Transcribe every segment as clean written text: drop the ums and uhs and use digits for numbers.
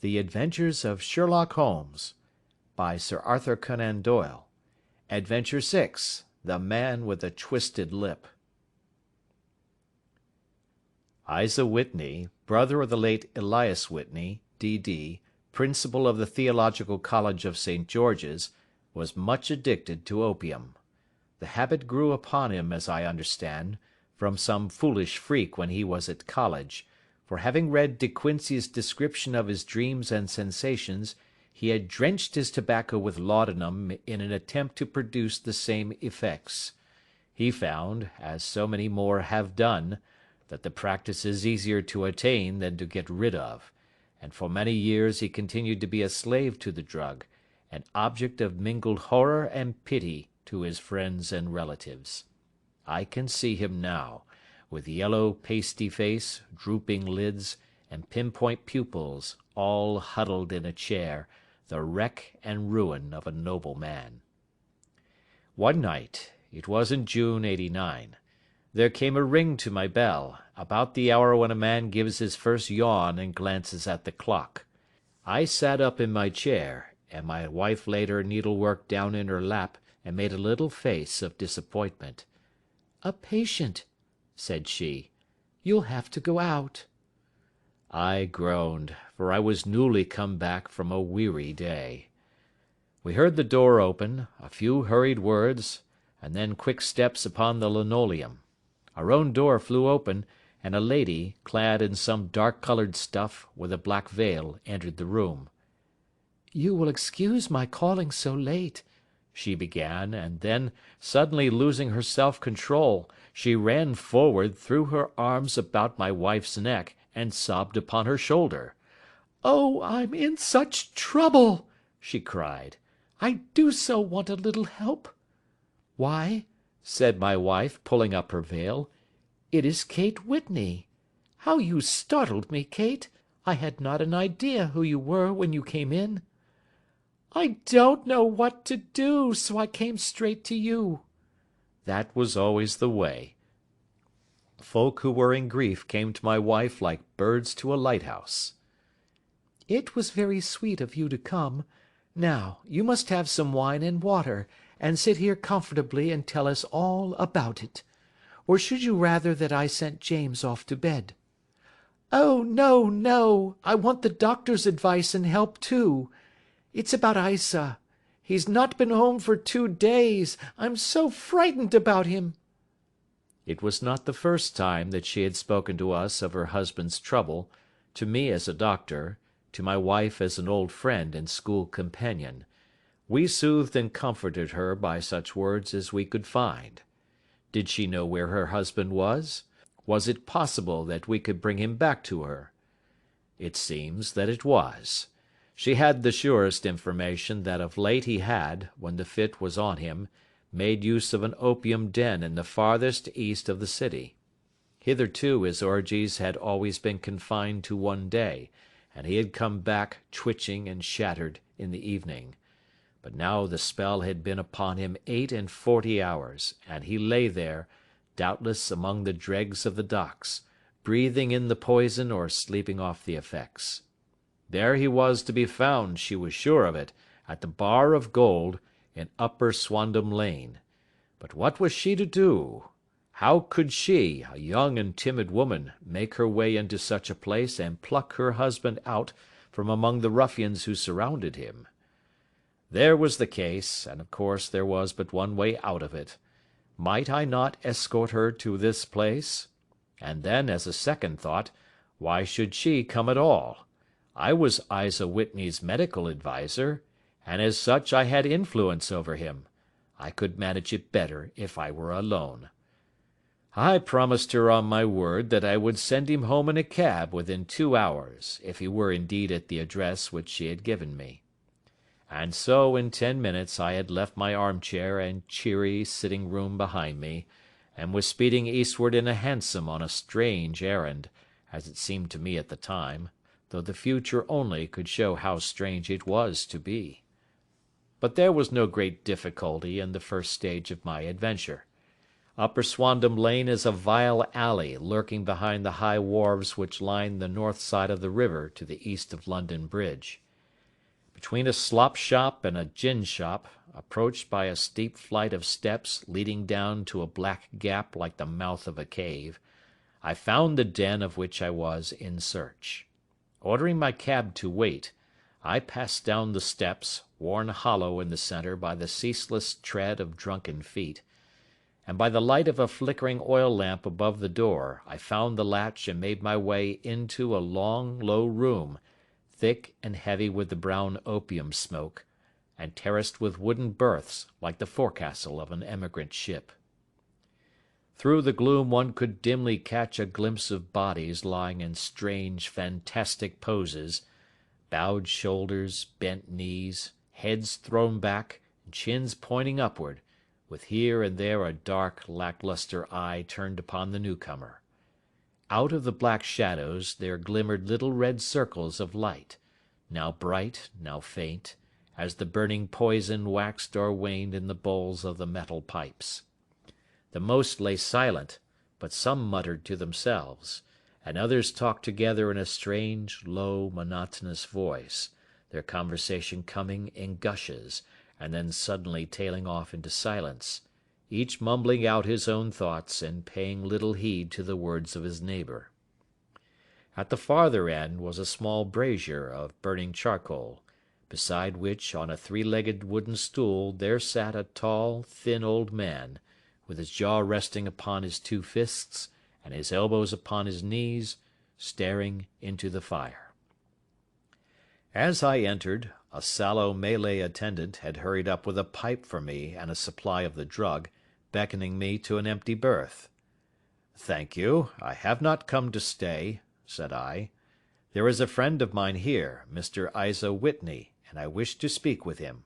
The Adventures of Sherlock Holmes, by Sir Arthur Conan Doyle. Adventure 6. The Man with the Twisted Lip. Isa Whitney, brother of the late Elias Whitney, D.D., principal of the Theological College of St. George's, was much addicted to opium. The habit grew upon him, as I understand, from some foolish freak when he was at college, for having read De Quincey's description of his dreams and sensations, he had drenched his tobacco with laudanum in an attempt to produce the same effects. He found, as so many more have done, that the practice is easier to attain than to get rid of, and for many years he continued to be a slave to the drug, an object of mingled horror and pity to his friends and relatives. I can see him now, with yellow pasty face, drooping lids, and pinpoint pupils, all huddled in a chair, the wreck and ruin of a noble man. One night, it was in June '89, there came a ring to my bell, about the hour when a man gives his first yawn and glances at the clock. I sat up in my chair, and my wife laid her needlework down in her lap and made a little face of disappointment. "A patient," said she. "You'll have to go out." I groaned, for I was newly come back from a weary day. We heard the door open, a few hurried words, and then quick steps upon the linoleum. Our own door flew open, and a lady, clad in some dark-coloured stuff, with a black veil, entered the room. "You will excuse my calling so late," she began, and then, suddenly losing her self-control, she ran forward, threw her arms about my wife's neck, and sobbed upon her shoulder. "Oh, I'm in such trouble!" she cried. "I do so want a little help." "Why," said my wife, pulling up her veil, "it is Kate Whitney. How you startled me, Kate! I had not an idea who you were when you came in." "I don't know what to do, so I came straight to you." That was always the way. Folk who were in grief came to my wife like birds to a lighthouse. "It was very sweet of you to come. Now, you must have some wine and water, and sit here comfortably and tell us all about it. Or should you rather that I sent James off to bed?" "Oh, no, no! I want the doctor's advice and help too. It's about Isa. He's not been home for 2 days. I'm so frightened about him." It was not the first time that she had spoken to us of her husband's trouble, to me as a doctor, to my wife as an old friend and school companion. We soothed and comforted her by such words as we could find. Did she know where her husband was? Was it possible that we could bring him back to her? It seems that it was. She had the surest information that of late he had, when the fit was on him, made use of an opium den in the farthest east of the city. Hitherto his orgies had always been confined to one day, and he had come back twitching and shattered in the evening. But now the spell had been upon him 48 hours, and he lay there, doubtless among the dregs of the docks, breathing in the poison or sleeping off the effects. There he was to be found, she was sure of it, at the Bar of Gold, in Upper Swandam Lane. But what was she to do? How could she, a young and timid woman, make her way into such a place and pluck her husband out from among the ruffians who surrounded him? There was the case, and of course there was but one way out of it. Might I not escort her to this place? And then, as a second thought, why should she come at all? I was Isa Whitney's medical adviser, and as such I had influence over him. I could manage it better if I were alone. I promised her on my word that I would send him home in a cab within 2 hours, if he were indeed at the address which she had given me. And so in 10 minutes I had left my armchair and cheery sitting-room behind me, and was speeding eastward in a hansom on a strange errand, as it seemed to me at the time, though the future only could show how strange it was to be. But there was no great difficulty in the first stage of my adventure. Upper Swandam Lane is a vile alley lurking behind the high wharves which line the north side of the river to the east of London Bridge. Between a slop shop and a gin shop, approached by a steep flight of steps leading down to a black gap like the mouth of a cave, I found the den of which I was in search. Ordering my cab to wait, I passed down the steps, worn hollow in the centre by the ceaseless tread of drunken feet, and by the light of a flickering oil lamp above the door I found the latch and made my way into a long, low room, thick and heavy with the brown opium smoke, and terraced with wooden berths like the forecastle of an emigrant ship. Through the gloom one could dimly catch a glimpse of bodies lying in strange, fantastic poses, bowed shoulders, bent knees, heads thrown back, and chins pointing upward, with here and there a dark, lack-lustre eye turned upon the newcomer. Out of the black shadows there glimmered little red circles of light, now bright, now faint, as the burning poison waxed or waned in the bowls of the metal pipes. The most lay silent, but some muttered to themselves, and others talked together in a strange, low, monotonous voice, their conversation coming in gushes, and then suddenly tailing off into silence, each mumbling out his own thoughts and paying little heed to the words of his neighbour. At the farther end was a small brazier of burning charcoal, beside which, on a three-legged wooden stool, there sat a tall, thin old man, with his jaw resting upon his two fists, and his elbows upon his knees, staring into the fire. As I entered, a sallow Malay attendant had hurried up with a pipe for me and a supply of the drug, beckoning me to an empty berth. "Thank you, I have not come to stay," said I. "There is a friend of mine here, Mr. Isa Whitney, and I wish to speak with him."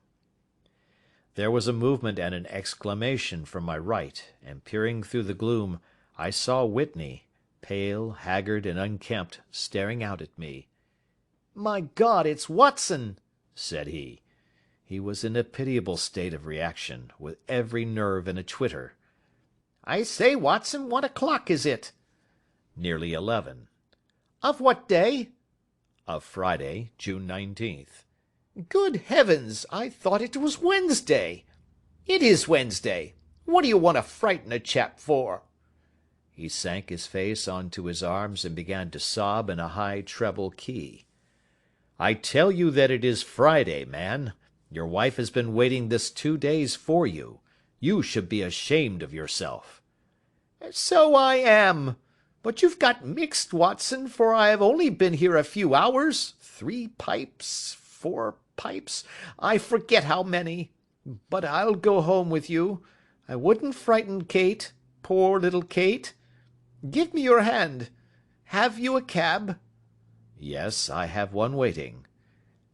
There was a movement and an exclamation from my right, and peering through the gloom, I saw Whitney, pale, haggard, and unkempt, staring out at me. "My God, it's Watson!" said he. He was in a pitiable state of reaction, with every nerve in a twitter. "I say, Watson, what o'clock is it?" "Nearly 11." "Of what day?" "Of Friday, June 19th." "Good heavens, I thought it was Wednesday." "It is Wednesday. What do you want to frighten a chap for?" He sank his face onto his arms and began to sob in a high treble key. "I tell you that it is Friday, man. Your wife has been waiting this 2 days for you. You should be ashamed of yourself." "So I am. But you've got mixed, Watson, for I have only been here a few hours. 3 pipes, 4 pipes, I forget how many. But I'll go home with you. I wouldn't frighten Kate, poor little Kate. Give me your hand. Have you a cab?" "Yes, I have one waiting."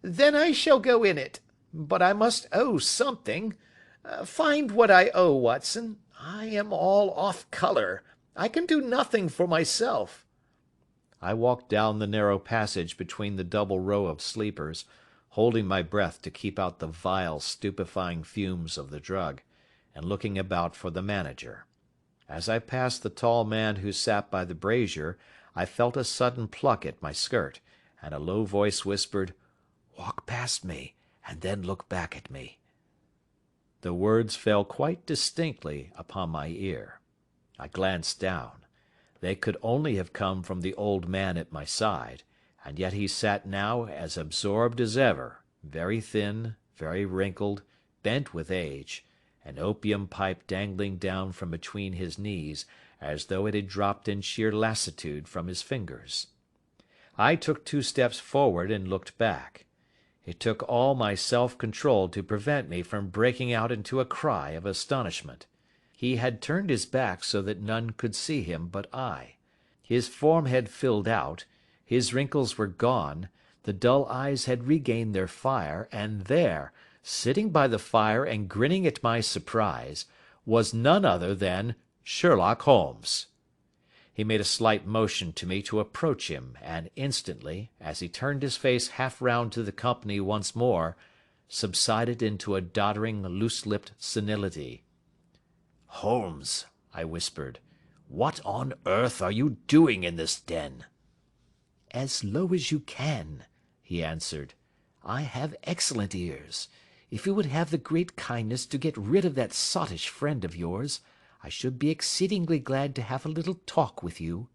"Then I shall go in it. But I must owe something. Find what I owe, Watson. I am all off colour. I can do nothing for myself." I walked down the narrow passage between the double row of sleepers, holding my breath to keep out the vile, stupefying fumes of the drug, and looking about for the manager. As I passed the tall man who sat by the brazier, I felt a sudden pluck at my skirt, and a low voice whispered, "Walk past me, and then look back at me." The words fell quite distinctly upon my ear. I glanced down. They could only have come from the old man at my side, and yet he sat now as absorbed as ever, very thin, very wrinkled, bent with age, an opium pipe dangling down from between his knees, as though it had dropped in sheer lassitude from his fingers. I took 2 steps forward and looked back. It took all my self-control to prevent me from breaking out into a cry of astonishment. He had turned his back so that none could see him but I. His form had filled out, his wrinkles were gone, the dull eyes had regained their fire, and there, sitting by the fire and grinning at my surprise, was none other than Sherlock Holmes. He made a slight motion to me to approach him, and instantly, as he turned his face half round to the company once more, subsided into a doddering, loose-lipped senility. "Holmes," I whispered. "What on earth are you doing in this den?" "As low as you can," he answered. "I have excellent ears. If you would have the great kindness to get rid of that sottish friend of yours, I should be exceedingly glad to have a little talk with you."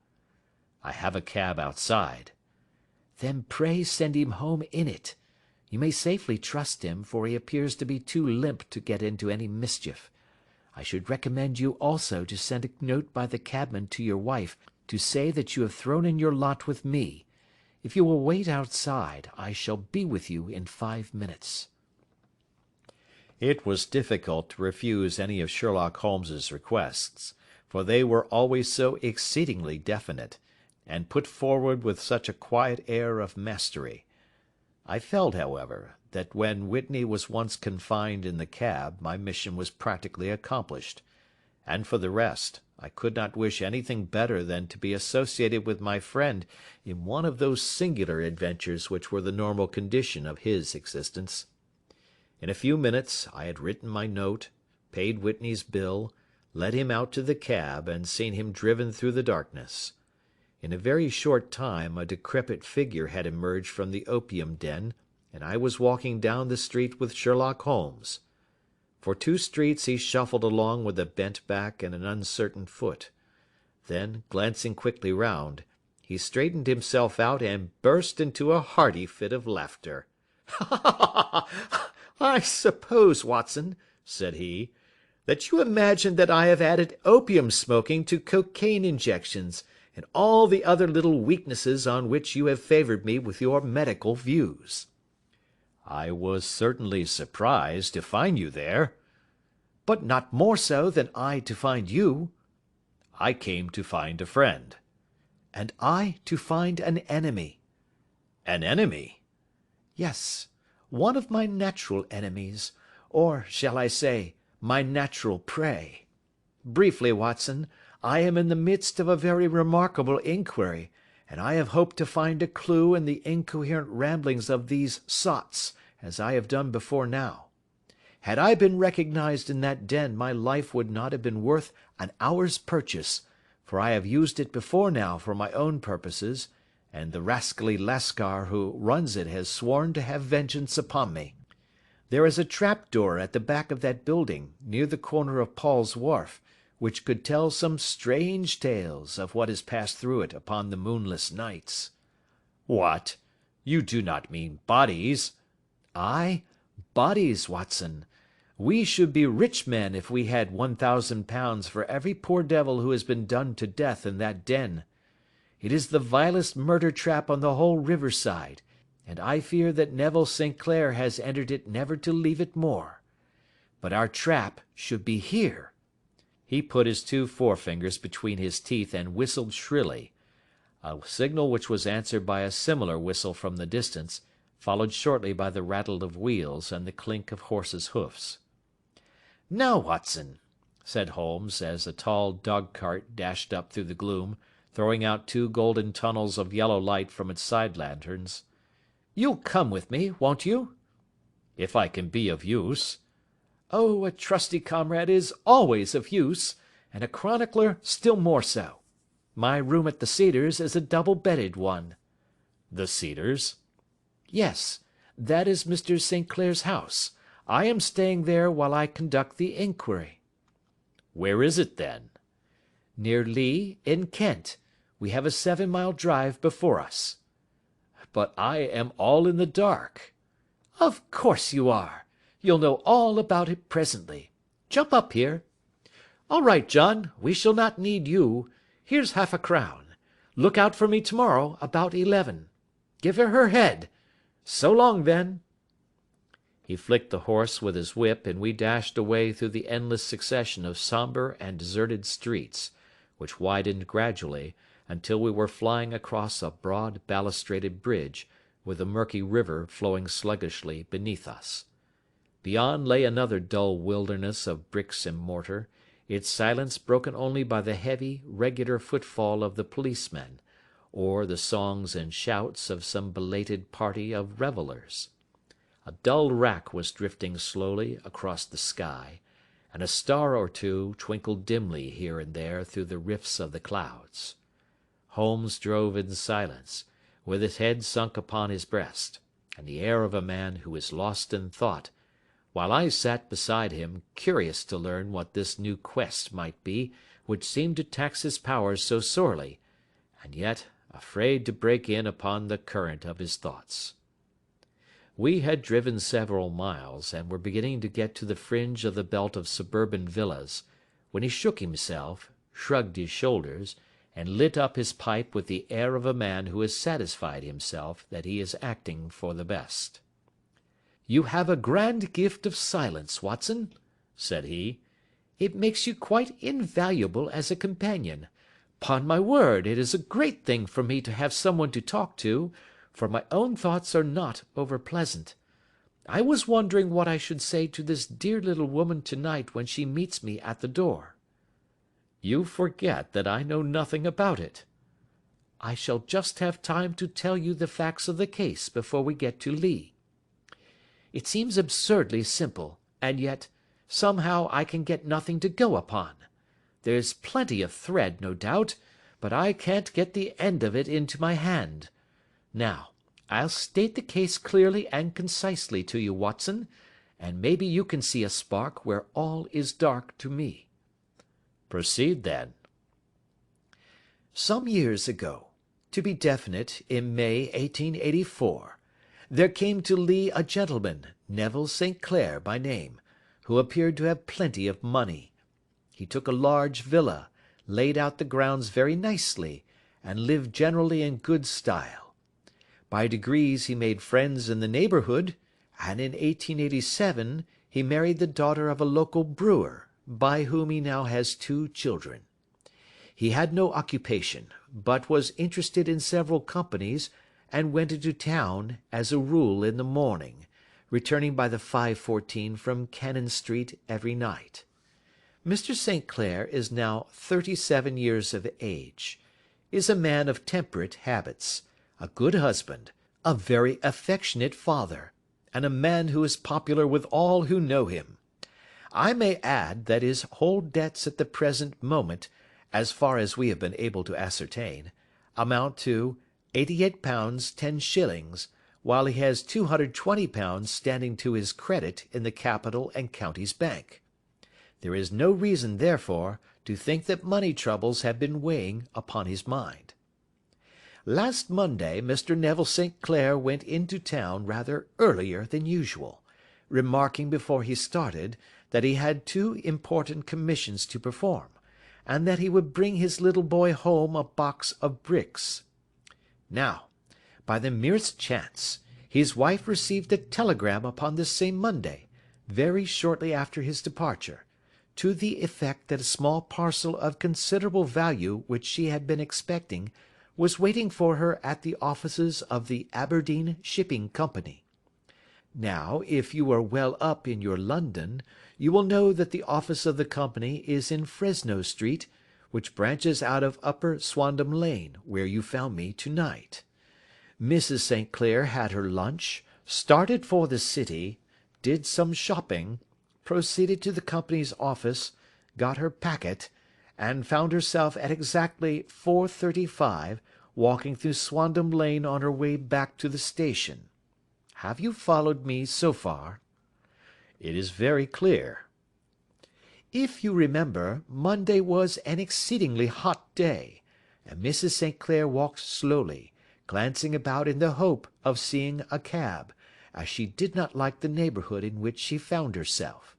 "I have a cab outside." "Then pray send him home in it. You may safely trust him, for he appears to be too limp to get into any mischief. I should recommend you also to send a note by the cabman to your wife to say that you have thrown in your lot with me. If you will wait outside, I shall be with you in 5 minutes." It was difficult to refuse any of Sherlock Holmes's requests, for they were always so exceedingly definite, and put forward with such a quiet air of mastery. I felt, however, that when Whitney was once confined in the cab my mission was practically accomplished, and for the rest, I could not wish anything better than to be associated with my friend in one of those singular adventures which were the normal condition of his existence. In a few minutes I had written my note, paid Whitney's bill, led him out to the cab, and seen him driven through the darkness. In a very short time a decrepit figure had emerged from the opium den, and I was walking down the street with Sherlock Holmes. For 2 streets he shuffled along with a bent back and an uncertain foot. Then, glancing quickly round, he straightened himself out and burst into a hearty fit of laughter. "I suppose, Watson," said he, "that you imagine that I have added opium smoking to cocaine injections, and all the other little weaknesses on which you have favoured me with your medical views." "I was certainly surprised to find you there." "But not more so than I to find you." "I came to find a friend." "And I to find an enemy." "An enemy?" "Yes, one of my natural enemies, or, shall I say, my natural prey. Briefly, Watson, I am in the midst of a very remarkable inquiry, and I have hoped to find a clue in the incoherent ramblings of these sots, as I have done before now. Had I been recognised in that den my life would not have been worth an hour's purchase, for I have used it before now for my own purposes, and the rascally Lascar who runs it has sworn to have vengeance upon me. There is a trap-door at the back of that building, near the corner of Paul's Wharf, which could tell some strange tales of what has passed through it upon the moonless nights." "What? You do not mean bodies?" "Ay, bodies, Watson. We should be rich men if we had £1,000 for every poor devil who has been done to death in that den. It is the vilest murder trap on the whole river side, and I fear that Neville St. Clair has entered it never to leave it more. But our trap should be here." He put his 2 forefingers between his teeth and whistled shrilly, a signal which was answered by a similar whistle from the distance, followed shortly by the rattle of wheels and the clink of horses' hoofs. "Now, Watson," said Holmes, as a tall dog-cart dashed up through the gloom, throwing out 2 golden tunnels of yellow light from its side lanterns, "you'll come with me, won't you?" "If I can be of use." "Oh, a trusty comrade is always of use, and a chronicler still more so. My room at the Cedars is a double-bedded one." "The Cedars?" "Yes, that is Mr. St. Clair's house. I am staying there while I conduct the inquiry." "Where is it, then?" "Near Lee, in Kent. We have a 7-mile drive before us." "But I am all in the dark." "Of course you are. You'll know all about it presently. Jump up here. All right, John, we shall not need you. Here's £50. Look out for me tomorrow about 11. Give her head. So long, then." He flicked the horse with his whip, and we dashed away through the endless succession of sombre and deserted streets, which widened gradually, until we were flying across a broad balustraded bridge, with the murky river flowing sluggishly beneath us. Beyond lay another dull wilderness of bricks and mortar, its silence broken only by the heavy, regular footfall of the policemen, or the songs and shouts of some belated party of revellers. A dull wrack was drifting slowly across the sky, and a star or two twinkled dimly here and there through the rifts of the clouds. Holmes drove in silence, with his head sunk upon his breast, and the air of a man who is lost in thought, while I sat beside him, curious to learn what this new quest might be which seemed to tax his powers so sorely, and yet afraid to break in upon the current of his thoughts. We had driven several miles, and were beginning to get to the fringe of the belt of suburban villas, when he shook himself, shrugged his shoulders, and lit up his pipe with the air of a man who has satisfied himself that he is acting for the best. "You have a grand gift of silence, Watson," said he. "It makes you quite invaluable as a companion. 'Pon my word, it is a great thing for me to have someone to talk to, for my own thoughts are not over pleasant. I was wondering what I should say to this dear little woman to-night when she meets me at the door." "You forget that I know nothing about it." "I shall just have time to tell you the facts of the case before we get to Lee. It seems absurdly simple, and yet, somehow I can get nothing to go upon. There's plenty of thread, no doubt, but I can't get the end of it into my hand. Now, I'll state the case clearly and concisely to you, Watson, and maybe you can see a spark where all is dark to me." "Proceed, then." "Some years ago, to be definite, in May 1884, there came to Lee a gentleman, Neville St. Clair by name, who appeared to have plenty of money. He took a large villa, laid out the grounds very nicely, and lived generally in good style. By degrees he made friends in the neighbourhood, and in 1887 he married the daughter of a local brewer, by whom he now has 2 children. He had no occupation, but was interested in several companies, and went into town, as a rule, in the morning, returning by the 5:14 from Cannon Street every night. Mr. St. Clair is now 37 years of age, is a man of temperate habits, a good husband, a very affectionate father, and a man who is popular with all who know him. I may add that his whole debts at the present moment, as far as we have been able to ascertain, amount to £88 10s, while he has £220 standing to his credit in the Capital and Counties Bank. There is no reason, therefore, to think that money troubles have been weighing upon his mind. Last Monday Mr. Neville St. Clair went into town rather earlier than usual, remarking before he started that he had 2 important commissions to perform, and that he would bring his little boy home a box of bricks. Now, by the merest chance, his wife received a telegram upon this same Monday, very shortly after his departure, to the effect that a small parcel of considerable value which she had been expecting was waiting for her at the offices of the Aberdeen Shipping Company. Now, if you are well up in your London, you will know that the office of the company is in Fresno Street, which branches out of Upper Swandam Lane, where you found me to-night. Mrs. St. Clair had her lunch, started for the city, did some shopping, proceeded to the company's office, got her packet, and found herself at exactly 4:35 walking through Swandam Lane on her way back to the station. Have you followed me so far?" "It is very clear." "If you remember, Monday was an exceedingly hot day, and Mrs. St. Clair walked slowly, glancing about in the hope of seeing a cab, as she did not like the neighbourhood in which she found herself.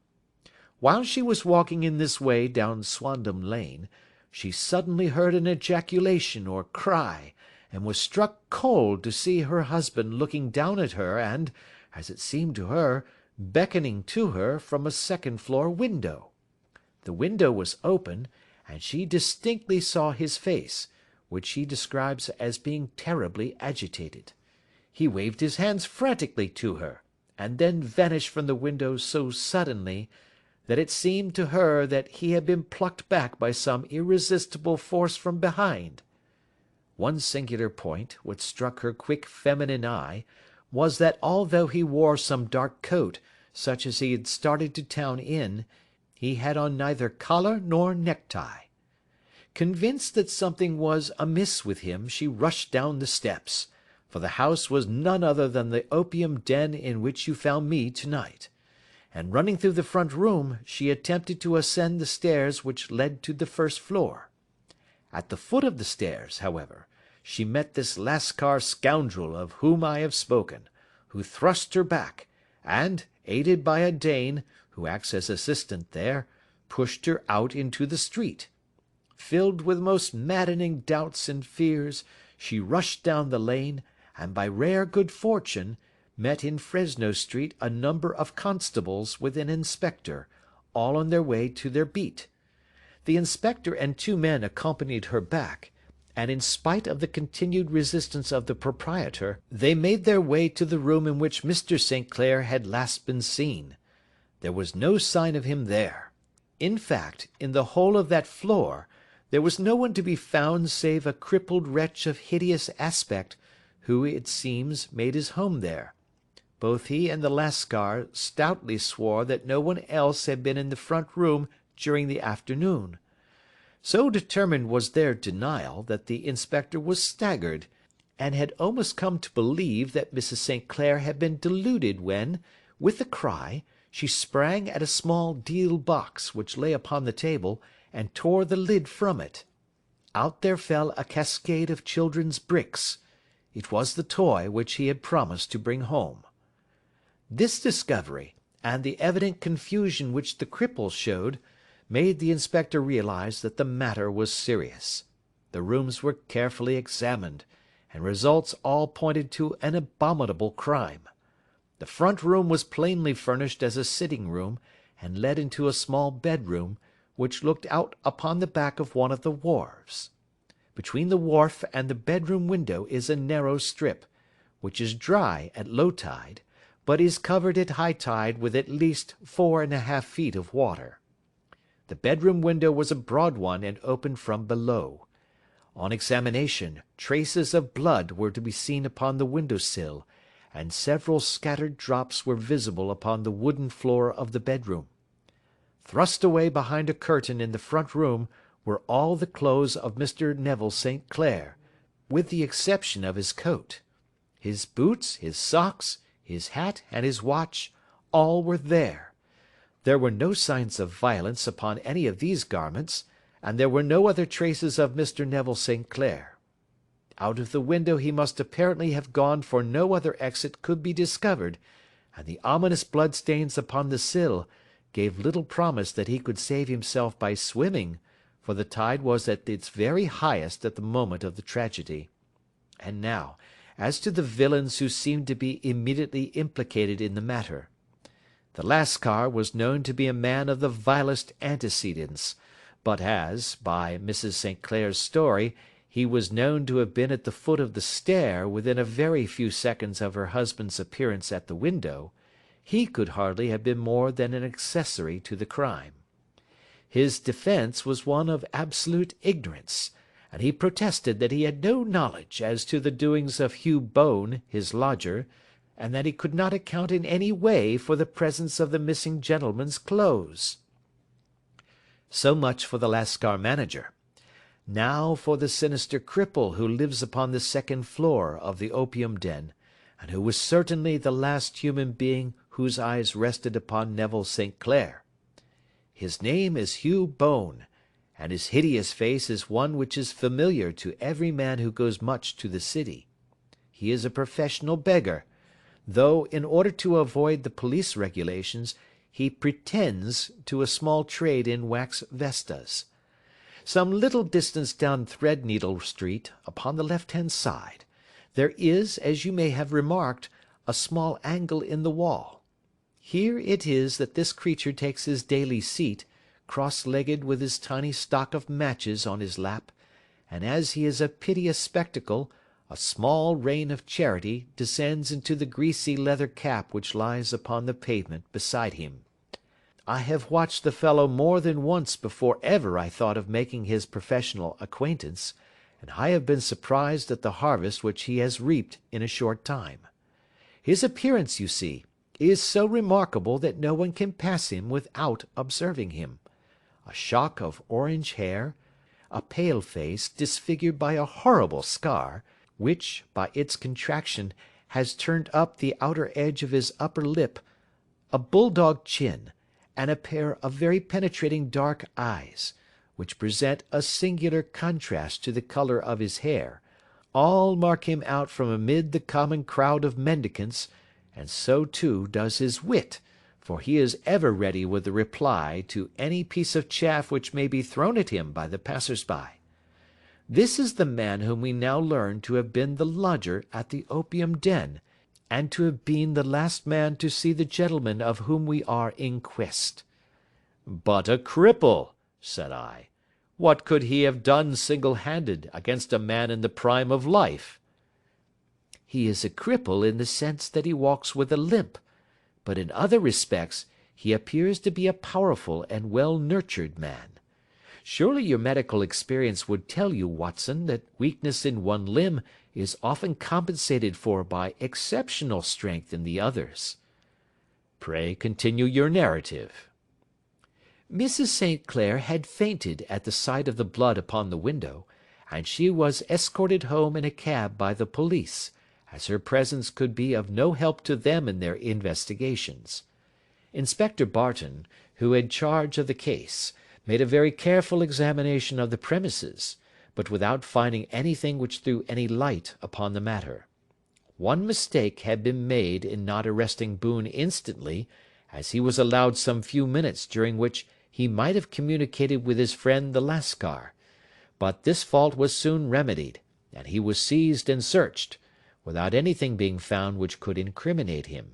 While she was walking in this way down Swandam Lane, she suddenly heard an ejaculation or cry, and was struck cold to see her husband looking down at her and, as it seemed to her, beckoning to her from a second-floor window. The window was open, and she distinctly saw his face, which she describes as being terribly agitated. He waved his hands frantically to her, and then vanished from the window so suddenly that it seemed to her that he had been plucked back by some irresistible force from behind. One singular point, which struck her quick feminine eye, was that although he wore some dark coat, such as he had started to town in, He had on neither collar nor necktie. Convinced that something was amiss with him, she rushed down the steps, for the house was none other than the opium den in which you found me to-night, and running through the front room, she attempted to ascend the stairs which led to the first floor. At the foot of the stairs, however, she met this Lascar scoundrel of whom I have spoken, who thrust her back, and, aided by a Dane, who acts as assistant there, pushed her out into the street. Filled with most maddening doubts and fears, she rushed down the lane, and by rare good fortune, met in Fresno Street a number of constables with an inspector, all on their way to their beat. The inspector and two men accompanied her back, and in spite of the continued resistance of the proprietor, they made their way to the room in which Mr. St. Clair had last been seen. There was no sign of him there. In fact, in the whole of that floor, there was no one to be found save a crippled wretch of hideous aspect, who, it seems, made his home there. Both he and the Lascar stoutly swore that no one else had been in the front room during the afternoon. So determined was their denial, that the inspector was staggered, and had almost come to believe that Mrs. St. Clair had been deluded when, with a cry, she sprang at a small deal box which lay upon the table, and tore the lid from it. Out there fell a cascade of children's bricks. It was the toy which he had promised to bring home. This discovery, and the evident confusion which the cripple showed, made the inspector realize that the matter was serious. The rooms were carefully examined, and results all pointed to an abominable crime. The front room was plainly furnished as a sitting room, and led into a small bedroom, which looked out upon the back of one of the wharves. Between the wharf and the bedroom window is a narrow strip, which is dry at low tide, but is covered at high tide with at least 4½ feet of water. The bedroom window was a broad one and opened from below. On examination, traces of blood were to be seen upon the window sill, and several scattered drops were visible upon the wooden floor of the bedroom. Thrust away behind a curtain in the front room were all the clothes of Mr. Neville St. Clair, with the exception of his coat. His boots, his socks, his hat, and his watch, all were there. There were no signs of violence upon any of these garments, and there were no other traces of Mr. Neville St. Clair. Out of the window he must apparently have gone, for no other exit could be discovered, and the ominous bloodstains upon the sill gave little promise that he could save himself by swimming, for the tide was at its very highest at the moment of the tragedy. And now, as to the villains who seemed to be immediately implicated in the matter. The Lascar was known to be a man of the vilest antecedents, but as, by Mrs. St. Clair's story, he was known to have been at the foot of the stair within a very few seconds of her husband's appearance at the window, he could hardly have been more than an accessory to the crime. His defence was one of absolute ignorance, and he protested that he had no knowledge as to the doings of Hugh Bone, his lodger, and that he could not account in any way for the presence of the missing gentleman's clothes. So much for the Lascar manager. Now for the sinister cripple who lives upon the second floor of the opium den, and who was certainly the last human being whose eyes rested upon Neville St. Clair. His name is Hugh Bone, and his hideous face is one which is familiar to every man who goes much to the city. He is a professional beggar, though, in order to avoid the police regulations, he pretends to a small trade in wax vestas. Some little distance down Threadneedle Street, upon the left-hand side, there is, as you may have remarked, a small angle in the wall. Here it is that this creature takes his daily seat, cross-legged with his tiny stock of matches on his lap, and as he is a piteous spectacle, a small rain of charity descends into the greasy leather cap which lies upon the pavement beside him. I have watched the fellow more than once before ever I thought of making his professional acquaintance, and I have been surprised at the harvest which he has reaped in a short time. His appearance, you see, is so remarkable that no one can pass him without observing him. A shock of orange hair, a pale face disfigured by a horrible scar, which, by its contraction, has turned up the outer edge of his upper lip, a bulldog chin, and a pair of very penetrating dark eyes, which present a singular contrast to the colour of his hair, all mark him out from amid the common crowd of mendicants, and so too does his wit, for he is ever ready with a reply to any piece of chaff which may be thrown at him by the passers-by. This is the man whom we now learn to have been the lodger at the opium den, and to have been the last man to see the gentleman of whom we are in quest. But a cripple, said I. What could he have done single-handed against a man in the prime of life? He is a cripple in the sense that he walks with a limp, but in other respects he appears to be a powerful and well-nurtured man. Surely your medical experience would tell you, Watson, that weakness in one limb is often compensated for by exceptional strength in the others. Pray continue your narrative. Mrs. St. Clair had fainted at the sight of the blood upon the window, and she was escorted home in a cab by the police, as her presence could be of no help to them in their investigations. Inspector Barton, who had charge of the case, made a very careful examination of the premises, but without finding anything which threw any light upon the matter. One mistake had been made in not arresting Boone instantly, as he was allowed some few minutes during which he might have communicated with his friend the Lascar, but this fault was soon remedied, and he was seized and searched, without anything being found which could incriminate him.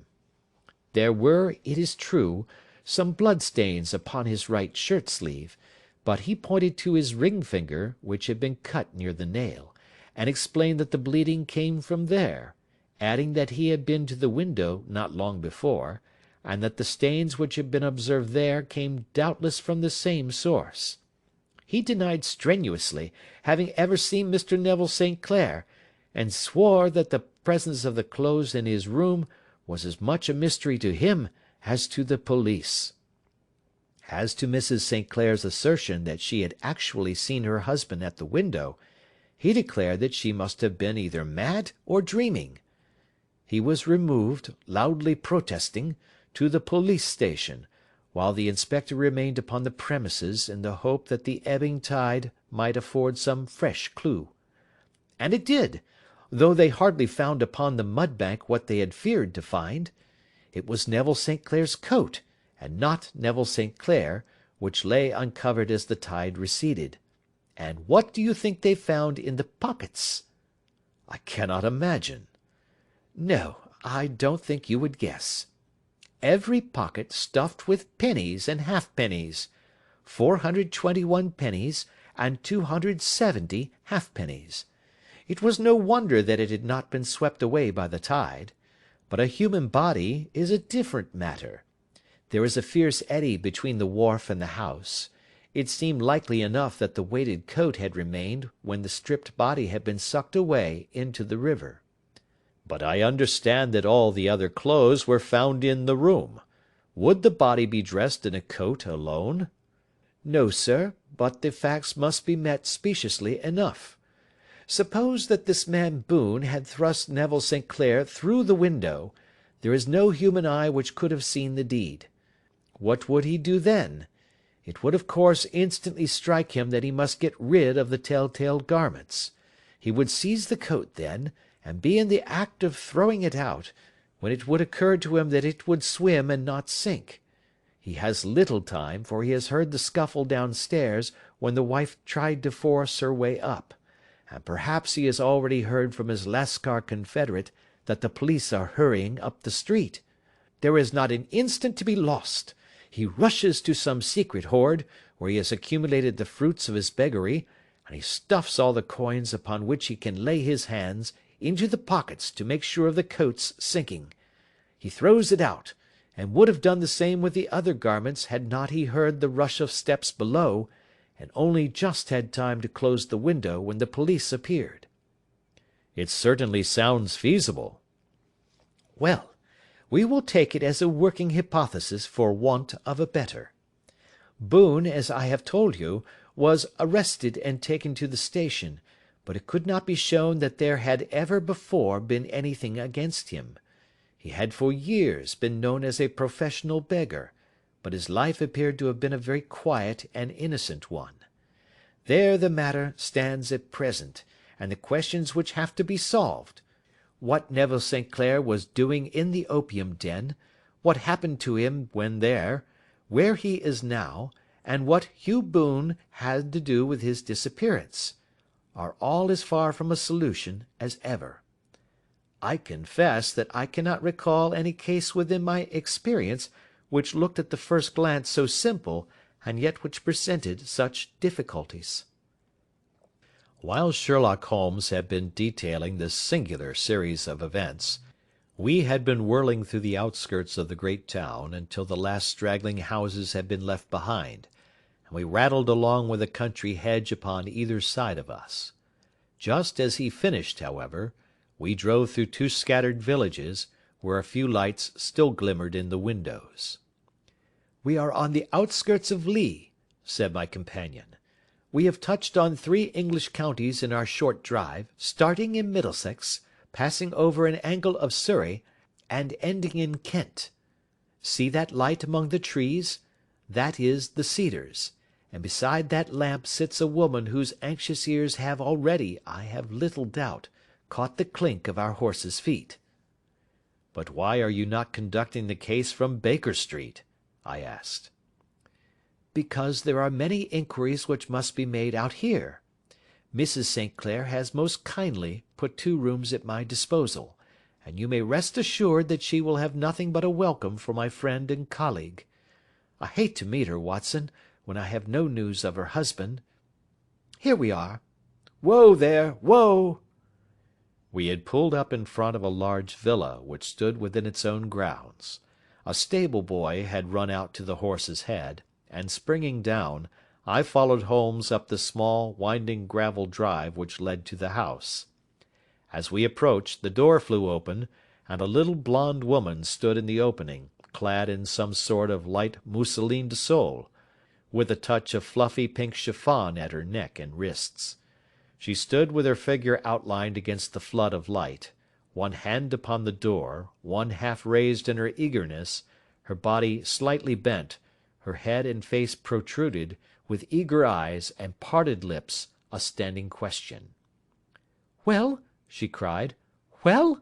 There were, it is true, some blood-stains upon his right shirt-sleeve, but he pointed to his ring-finger, which had been cut near the nail, and explained that the bleeding came from there, adding that he had been to the window not long before, and that the stains which had been observed there came doubtless from the same source. He denied strenuously having ever seen Mr. Neville St. Clair, and swore that the presence of the clothes in his room was as much a mystery to him as to the police. As to Mrs. St. Clair's assertion that she had actually seen her husband at the window, he declared that she must have been either mad or dreaming. He was removed, loudly protesting, to the police station, while the inspector remained upon the premises in the hope that the ebbing tide might afford some fresh clue. And it did, though they hardly found upon the mud-bank what they had feared to find. It was Neville St. Clair's coat, and not Neville St. Clair, which lay uncovered as the tide receded. And what do you think they found in the pockets? I cannot imagine. No, I don't think you would guess. Every pocket stuffed with pennies and halfpennies, 421 pennies and 270 halfpennies. It was no wonder that it had not been swept away by the tide. But a human body is a different matter. There is a fierce eddy between the wharf and the house. It seemed likely enough that the weighted coat had remained when the stripped body had been sucked away into the river. But I understand that all the other clothes were found in the room. Would the body be dressed in a coat alone? No, sir, but the facts must be met speciously enough. Suppose that this man Boone had thrust Neville St. Clair through the window, there is no human eye which could have seen the deed. What would he do then? It would of course instantly strike him that he must get rid of the tell-tale garments. He would seize the coat then, and be in the act of throwing it out, when it would occur to him that it would swim and not sink. He has little time, for he has heard the scuffle downstairs when the wife tried to force her way up, and perhaps he has already heard from his Lascar confederate that the police are hurrying up the street. There is not an instant to be lost. He rushes to some secret hoard, where he has accumulated the fruits of his beggary, and he stuffs all the coins upon which he can lay his hands into the pockets to make sure of the coat's sinking. He throws it out, and would have done the same with the other garments had not he heard the rush of steps below, and only just had time to close the window when the police appeared. It certainly sounds feasible. Well, We will take it as a working hypothesis for want of a better. Boone, as I have told you, was arrested and taken to the station, but it could not be shown that there had ever before been anything against him. He had for years been known as a professional beggar, but his life appeared to have been a very quiet and innocent one. There the matter stands at present, and the questions which have to be solved. What Neville St. Clair was doing in the opium den, what happened to him when there, where he is now, and what Hugh Boone had to do with his disappearance, are all as far from a solution as ever. I confess that I cannot recall any case within my experience which looked at the first glance so simple, and yet which presented such difficulties. While Sherlock Holmes had been detailing this singular series of events, we had been whirling through the outskirts of the great town until the last straggling houses had been left behind, and we rattled along with a country hedge upon either side of us. Just as he finished, however, we drove through 2 scattered villages, where a few lights still glimmered in the windows. "We are on the outskirts of Lee," said my companion. "We have touched on 3 English counties in our short drive, starting in Middlesex, passing over an angle of Surrey, and ending in Kent. See that light among the trees? That is the Cedars, and beside that lamp sits a woman whose anxious ears have already, I have little doubt, caught the clink of our horses' feet." "But why are you not conducting the case from Baker Street?" I asked. "Because there are many inquiries which must be made out here. Mrs. St. Clair has most kindly put 2 rooms at my disposal, and you may rest assured that she will have nothing but a welcome for my friend and colleague. I hate to meet her, Watson, when I have no news of her husband. Here we are. Whoa there, whoa!" We had pulled up in front of a large villa which stood within its own grounds. A stable boy had run out to the horse's head, and springing down, I followed Holmes up the small, winding gravel drive which led to the house. As we approached, the door flew open, and a little blonde woman stood in the opening, clad in some sort of light mousseline de Sole, with a touch of fluffy pink chiffon at her neck and wrists. She stood with her figure outlined against the flood of light, one hand upon the door, one half raised in her eagerness, her body slightly bent, her head and face protruded, with eager eyes and parted lips, a standing question. "Well?" she cried. "Well?"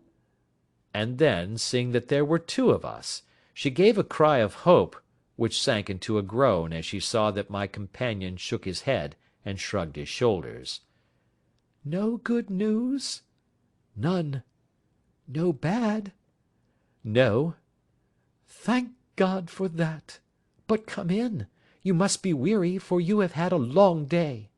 And then, seeing that there were 2 of us, she gave a cry of hope, which sank into a groan as she saw that my companion shook his head and shrugged his shoulders. "No good news?" "None." "No bad?" "No." "Thank God for that. But come in. You must be weary, for you have had a long day.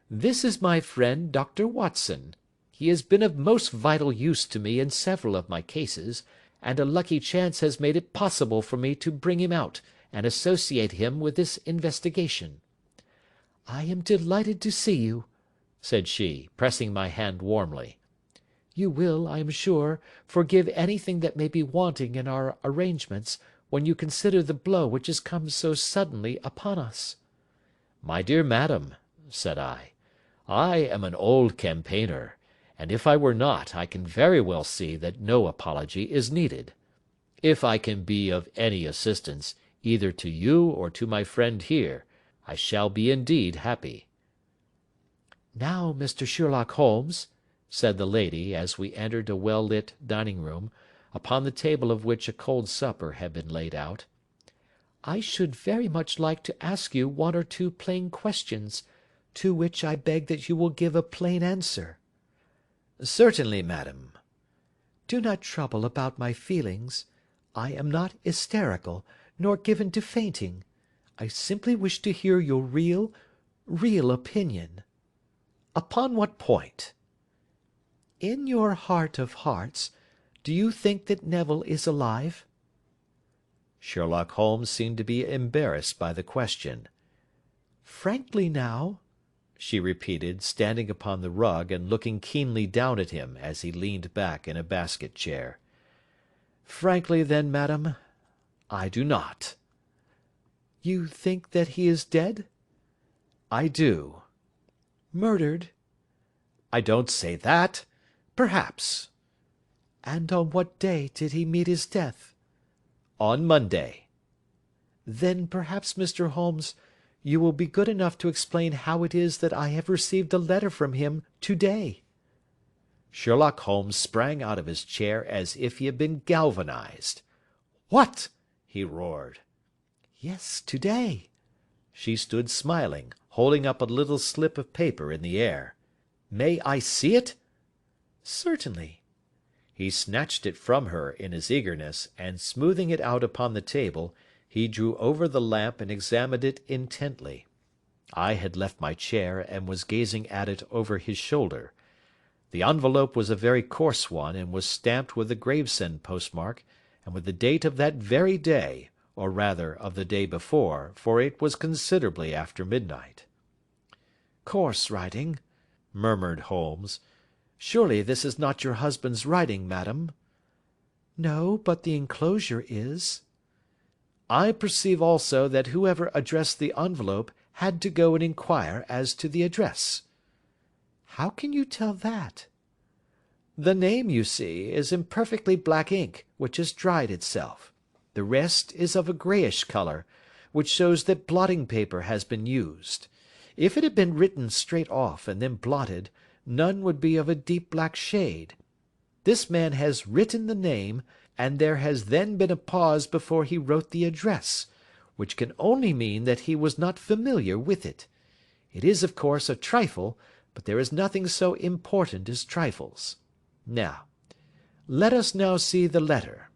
This is my friend Dr. Watson. He has been of most vital use to me in several of my cases, and a lucky chance has made it possible for me to bring him out and associate him with this investigation. I am delighted to see you," said she, pressing my hand warmly. "You will, I am sure, forgive anything that may be wanting in our arrangements, when you consider the blow which has come so suddenly upon us." "My dear madam," said I am an old campaigner, and if I were not, I can very well see that no apology is needed. If I can be of any assistance, either to you or to my friend here, I shall be indeed happy." "Now, Mr. Sherlock Holmes," said the lady, as we entered a well-lit dining-room, upon the table of which a cold supper had been laid out, "I should very much like to ask you 1 or 2 plain questions, to which I beg that you will give a plain answer." "Certainly, madam." "Do not trouble about my feelings. I am not hysterical, nor given to fainting. I simply wish to hear your real opinion." "Upon what point?" "In your heart of hearts, do you think that Neville is alive?" Sherlock Holmes seemed to be embarrassed by the question. "Frankly now," she repeated, standing upon the rug and looking keenly down at him as he leaned back in a basket chair. Frankly, then, madam, I do not. You think that he is dead? I do. Murdered? I don't say that. Perhaps. And on what day did he meet his death? On Monday. Then perhaps, Mr. Holmes, you will be good enough to explain how it is that I have received a letter from him to-day. Sherlock Holmes sprang out of his chair as if he had been galvanized. "What?" he roared. Yes, to-day. She stood smiling, holding up a little slip of paper in the air. "May I see it?" Certainly. He snatched it from her in his eagerness, and smoothing it out upon the table, he drew over the lamp and examined it intently. I had left my chair, and was gazing at it over his shoulder. The envelope was a very coarse one, and was stamped with the Gravesend postmark, and with the date of that very day, or rather of the day before, for it was considerably after midnight. Coarse writing, murmured Holmes. Surely this is not your husband's writing, madam? No, but the enclosure is. I perceive also that whoever addressed the envelope had to go and inquire as to the address. How can you tell that? The name, you see, is in perfectly black ink, which has dried itself. The rest is of a greyish colour, which shows that blotting paper has been used. If it had been written straight off and then blotted, none would be of a deep black shade. This man has written the name, and there has then been a pause before he wrote the address, which can only mean that he was not familiar with it. It is, of course, a trifle, but there is nothing so important as trifles. Now, let us now see the letter.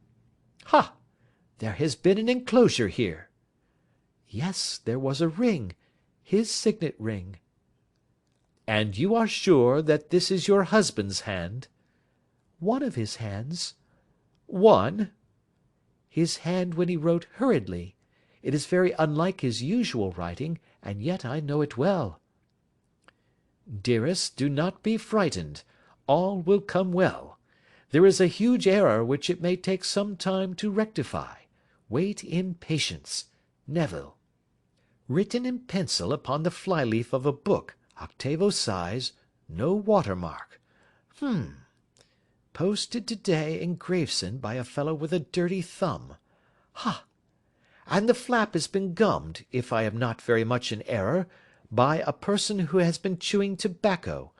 Ha! There has been an enclosure here. Yes, there was a ring, his signet ring. And you are sure that this is your husband's hand? One of his hands. One? His hand when he wrote hurriedly. It is very unlike his usual writing, and yet I know it well. Dearest, do not be frightened. All will come well. There is a huge error which it may take some time to rectify. Wait in patience. Neville. Written in pencil upon the flyleaf of a book, octavo size, no watermark. Posted to-day in Gravesend by a fellow with a dirty thumb. Ha! And the flap has been gummed, if I am not very much in error, by a person who has been chewing tobacco.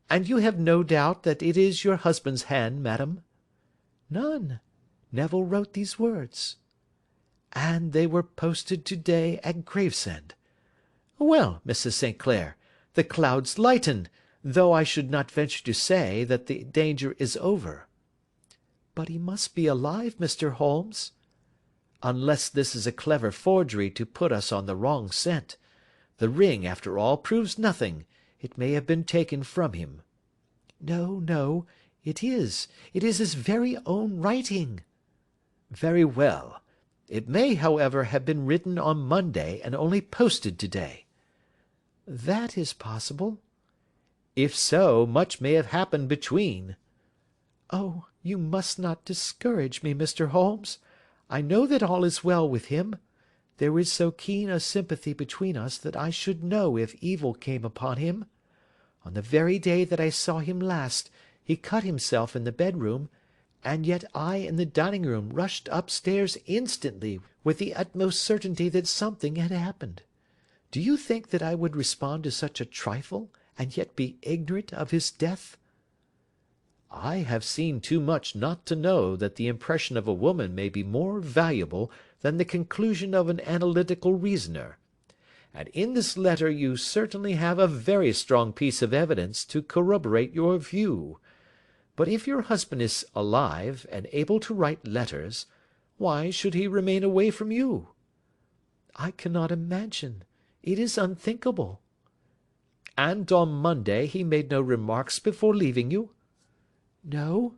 And you have no doubt that it is your husband's hand, madam? None. Neville wrote these words. And they were posted to-day at Gravesend. Well, Mrs. St. Clair, the clouds lighten, though I should not venture to say that the danger is over. But he must be alive, Mr. Holmes. Unless this is a clever forgery to put us on the wrong scent. The ring, after all, proves nothing. It may have been taken from him. No, no, it is. It is his very own writing. Very well. It may, however, have been written on Monday and only posted to-day. That is possible. If so, much may have happened between. Oh, you must not discourage me, Mr. Holmes. I know that all is well with him. There is so keen a sympathy between us that I should know if evil came upon him. On the very day that I saw him last, he cut himself in the bedroom, and yet I in the dining-room rushed upstairs instantly with the utmost certainty that something had happened. Do you think that I would respond to such a trifle, and yet be ignorant of his death? I have seen too much not to know that the impression of a woman may be more valuable than the conclusion of an analytical reasoner. And in this letter you certainly have a very strong piece of evidence to corroborate your view. But if your husband is alive, and able to write letters, why should he remain away from you? I cannot imagine. It is unthinkable. And on Monday he made no remarks before leaving you? No.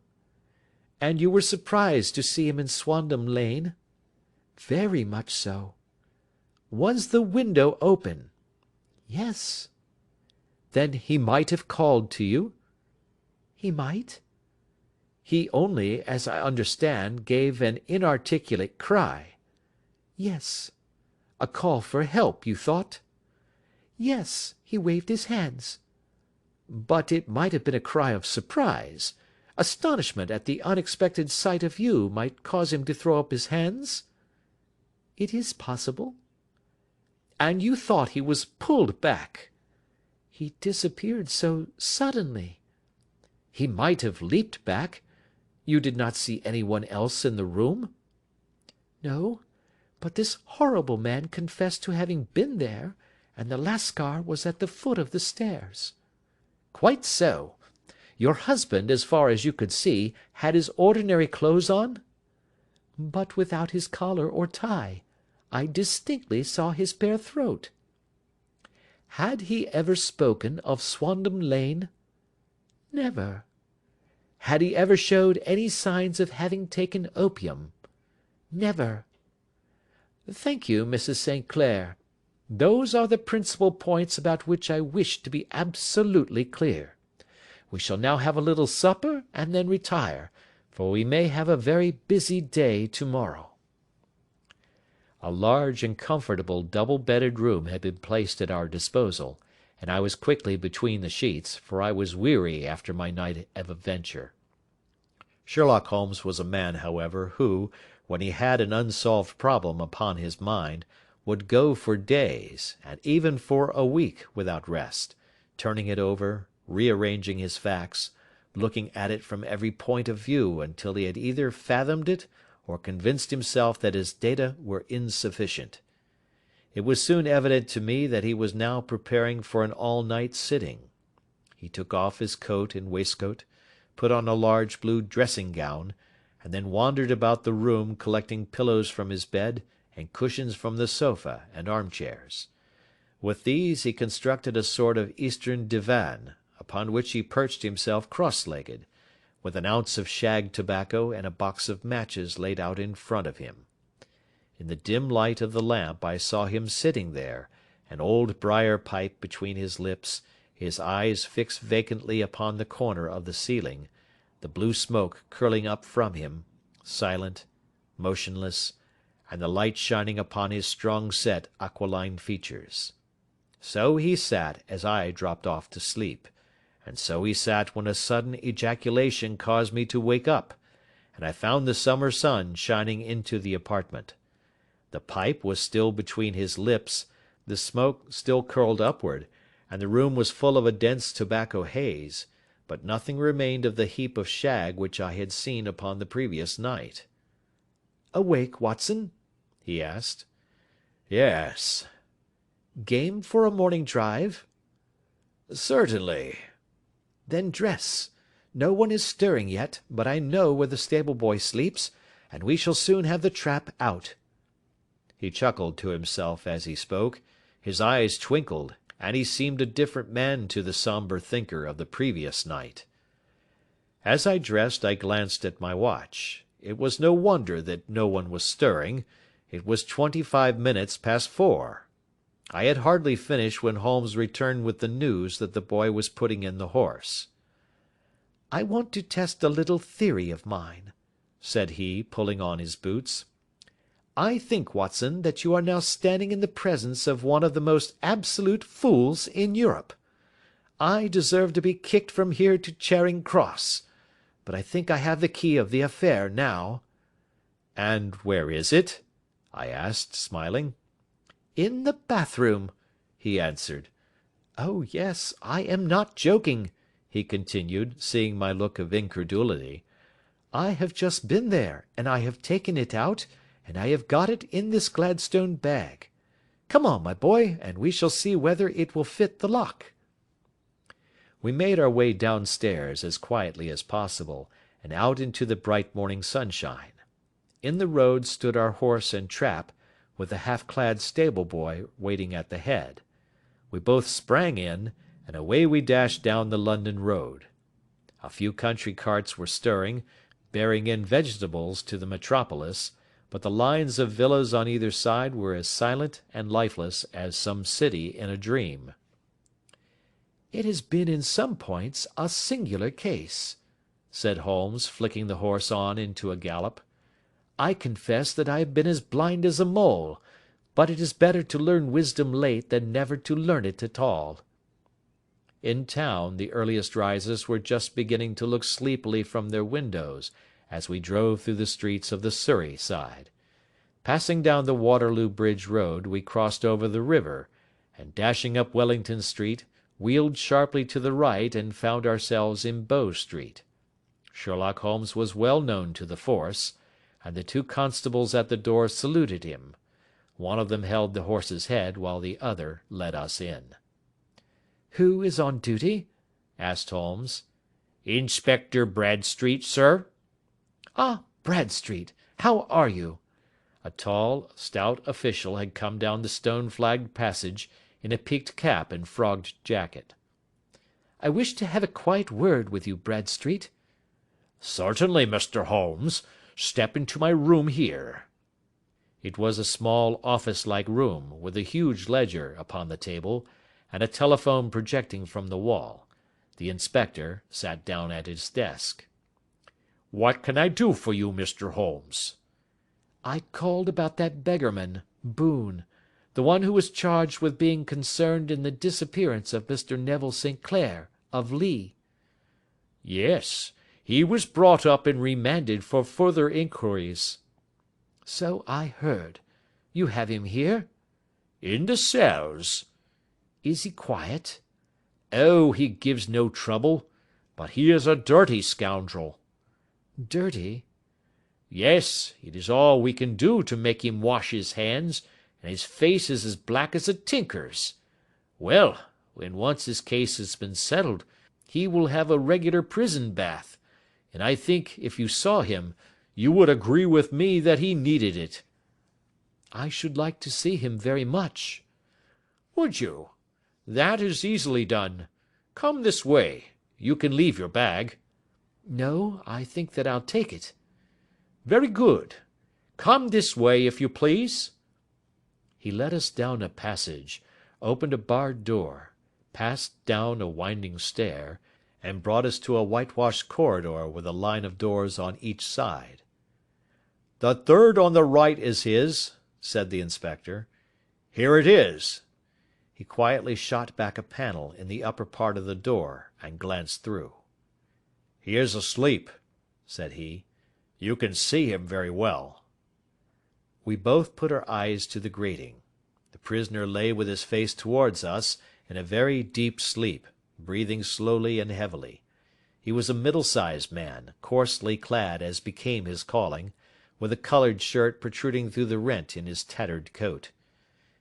And you were surprised to see him in Swandam Lane? Very much so. Was the window open? Yes. Then he might have called to you? He might. He only, as I understand, gave an inarticulate cry. Yes. A call for help, you thought? Yes, he waved his hands. But it might have been a cry of surprise. Astonishment at the unexpected sight of you might cause him to throw up his hands? It is possible. And you thought he was pulled back? He disappeared so suddenly. He might have leaped back. You did not see anyone else in the room? No, but this horrible man confessed to having been there, and the Lascar was at the foot of the stairs. Quite so. Your husband, as far as you could see, had his ordinary clothes on? But without his collar or tie. I distinctly saw his bare throat. Had he ever spoken of Swandam Lane? Never. Had he ever showed any signs of having taken opium? Never. Thank you, Mrs. St. Clair. Those are the principal points about which I wish to be absolutely clear. We shall now have a little supper and then retire, for we may have a very busy day to-morrow. A large and comfortable double-bedded room had been placed at our disposal, and I was quickly between the sheets, for I was weary after my night of adventure. Sherlock Holmes was a man, however, who, when he had an unsolved problem upon his mind, would go for days, and even for a week, without rest, turning it over, rearranging his facts, looking at it from every point of view until he had either fathomed it or convinced himself that his data were insufficient. It was soon evident to me that he was now preparing for an all-night sitting. He took off his coat and waistcoat, put on a large blue dressing-gown, and then wandered about the room collecting pillows from his bed and cushions from the sofa and armchairs. With these he constructed a sort of Eastern divan, upon which he perched himself cross-legged, with an ounce of shag tobacco and a box of matches laid out in front of him. In the dim light of the lamp I saw him sitting there, an old briar pipe between his lips, his eyes fixed vacantly upon the corner of the ceiling, the blue smoke curling up from him, silent, motionless, and the light shining upon his strong-set aquiline features. So he sat as I dropped off to sleep, and so he sat when a sudden ejaculation caused me to wake up, and I found the summer sun shining into the apartment. The pipe was still between his lips, the smoke still curled upward, and the room was full of a dense tobacco haze, but nothing remained of the heap of shag which I had seen upon the previous night. "Awake, Watson?" he asked. "Yes." "Game for a morning drive?" "Certainly." "Then dress. No one is stirring yet, but I know where the stable-boy sleeps, and we shall soon have the trap out." He chuckled to himself as he spoke, his eyes twinkled, and he seemed a different man to the sombre thinker of the previous night. As I dressed I glanced at my watch. It was no wonder that no one was stirring. It was 25 minutes past 4. I had hardly finished when Holmes returned with the news that the boy was putting in the horse. "I want to test a little theory of mine," said he, pulling on his boots. "I think, Watson, that you are now standing in the presence of one of the most absolute fools in Europe. I deserve to be kicked from here to Charing Cross. But I think I have the key of the affair now." "And where is it?" I asked, smiling. "In the bathroom," he answered. "Oh yes, I am not joking," he continued, seeing my look of incredulity. "I have just been there, and I have taken it out, and I have got it in this Gladstone bag. Come on, my boy, and we shall see whether it will fit the lock." We made our way downstairs as quietly as possible, and out into the bright morning sunshine. In the road stood our horse and trap, with the half-clad stable-boy waiting at the head. We both sprang in, and away we dashed down the London road. A few country carts were stirring, bearing in vegetables to the metropolis, but the lines of villas on either side were as silent and lifeless as some city in a dream. "It has been in some points a singular case," said Holmes, flicking the horse on into a gallop. "I confess that I have been as blind as a mole, but it is better to learn wisdom late than never to learn it at all." In town the earliest risers were just beginning to look sleepily from their windows as we drove through the streets of the Surrey side. Passing down the Waterloo Bridge Road, we crossed over the river, and dashing up Wellington Street, wheeled sharply to the right and found ourselves in Bow Street. Sherlock Holmes was well known to the force, and the two constables at the door saluted him. One of them held the horse's head, while the other led us in. "Who is on duty?" asked Holmes. "Inspector Bradstreet, sir." "Ah, Bradstreet, how are you?" A tall, stout official had come down the stone-flagged passage in a peaked cap and frogged jacket. "I wish to have a quiet word with you, Bradstreet." "Certainly, Mr. Holmes. Step into my room here." It was a small office-like room, with a huge ledger upon the table, and a telephone projecting from the wall. The inspector sat down at his desk. "What can I do for you, Mr. Holmes?" "I called about that beggarman, Boone, the one who was charged with being concerned in the disappearance of Mr. Neville St. Clair, of Lee." "Yes, he was brought up and remanded for further inquiries." "So I heard. You have him here?" "In the cells." "Is he quiet?" "Oh, he gives no trouble, but he is a dirty scoundrel." "Dirty?" "Yes, it is all we can do to make him wash his hands, and his face is as black as a tinker's. Well, when once his case has been settled, he will have a regular prison bath, and I think, if you saw him, you would agree with me that he needed it." "I should like to see him very much." "Would you? That is easily done. Come this way. You can leave your bag." "No, I think that I'll take it." "Very good. Come this way, if you please." He led us down a passage, opened a barred door, passed down a winding stair, and brought us to a whitewashed corridor with a line of doors on each side. "The third on the right is his," said the inspector. "Here it is." He quietly shot back a panel in the upper part of the door and glanced through. "He is asleep," said he. "You can see him very well." We both put our eyes to the grating. The prisoner lay with his face towards us, in a very deep sleep, breathing slowly and heavily. He was a middle-sized man, coarsely clad as became his calling, with a coloured shirt protruding through the rent in his tattered coat.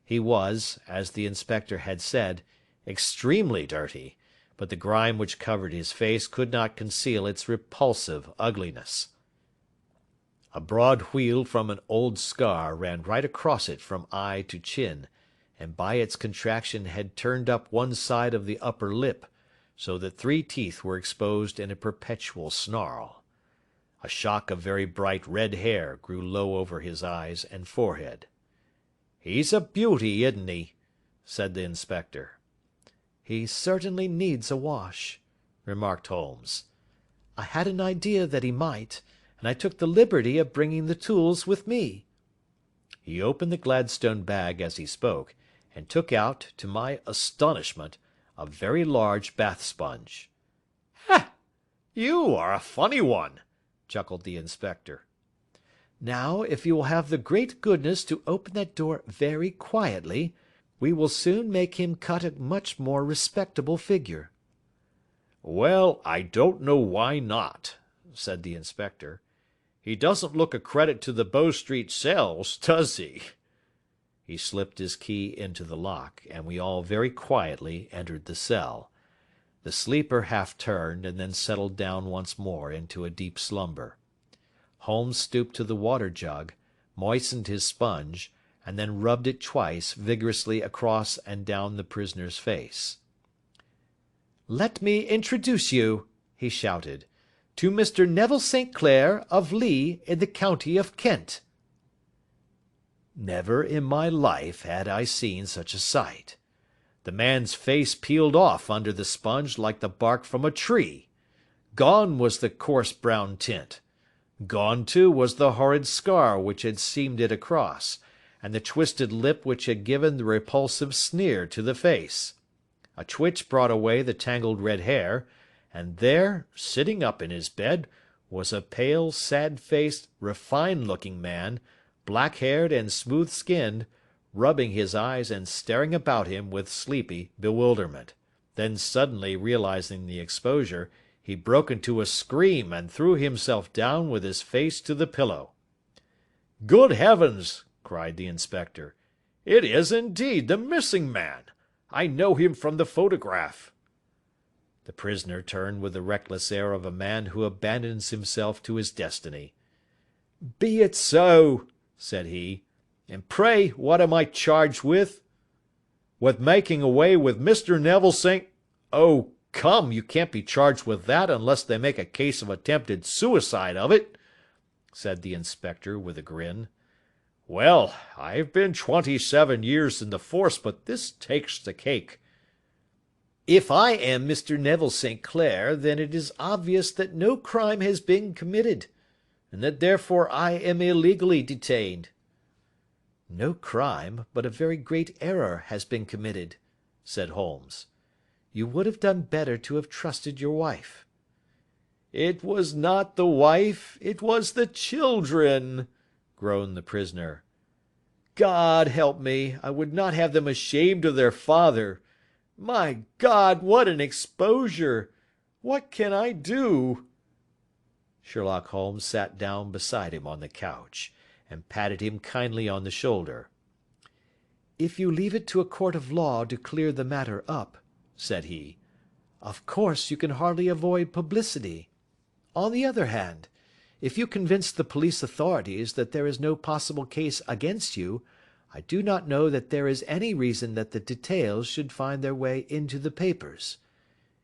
He was, as the inspector had said, extremely dirty, but the grime which covered his face could not conceal its repulsive ugliness. A broad wheal from an old scar ran right across it from eye to chin, and by its contraction had turned up one side of the upper lip, so that 3 teeth were exposed in a perpetual snarl. A shock of very bright red hair grew low over his eyes and forehead. "He's a beauty, isn't he?" said the inspector. "He certainly needs a wash," remarked Holmes. "I had an idea that he might, and I took the liberty of bringing the tools with me." He opened the Gladstone bag as he spoke, and took out, to my astonishment, a very large bath sponge. "Ha! You are a funny one," chuckled the inspector. "Now, if you will have the great goodness to open that door very quietly, we will soon make him cut a much more respectable figure." "Well, I don't know why not," said the inspector. "He doesn't look a credit to the Bow Street cells, does he?" He slipped his key into the lock, and we all very quietly entered the cell. The sleeper half turned, and then settled down once more into a deep slumber. Holmes stooped to the water jug, moistened his sponge, and then rubbed it twice vigorously across and down the prisoner's face. "Let me introduce you," he shouted, "to Mr. Neville St. Clair, of Lee, in the county of Kent." Never in my life had I seen such a sight. The man's face peeled off under the sponge like the bark from a tree. Gone was the coarse brown tint. Gone, too, was the horrid scar which had seamed it across, and the twisted lip which had given the repulsive sneer to the face. A twitch brought away the tangled red hair, and there, sitting up in his bed, was a pale, sad-faced, refined-looking man, black-haired and smooth-skinned, rubbing his eyes and staring about him with sleepy bewilderment. Then suddenly realizing the exposure, he broke into a scream and threw himself down with his face to the pillow. "Good heavens!" cried the inspector. "It is indeed the missing man. I know him from the photograph." The prisoner turned with the reckless air of a man who abandons himself to his destiny. "Be it so," said he. "And pray what am I charged with?" "With making away with Mr. Neville St. Oh, come, you can't be charged with that unless they make a case of attempted suicide of it," said the inspector with a grin. "Well, I've been 27 years in the force, but this takes the cake." If I am Mr. Neville St. Clair, then it is obvious that no crime has been committed, and that therefore I am illegally detained. No crime, but a very great error has been committed, said Holmes. You would have done better to have trusted your wife. It was not the wife, it was the children, groaned the prisoner. God help me, I would not have them ashamed of their father. My God, what an exposure! What can I do? Sherlock Holmes sat down beside him on the couch, and patted him kindly on the shoulder. If you leave it to a court of law to clear the matter up, said he, of course you can hardly avoid publicity. On the other hand, if you convince the police authorities that there is no possible case against you, I do not know that there is any reason that the details should find their way into the papers.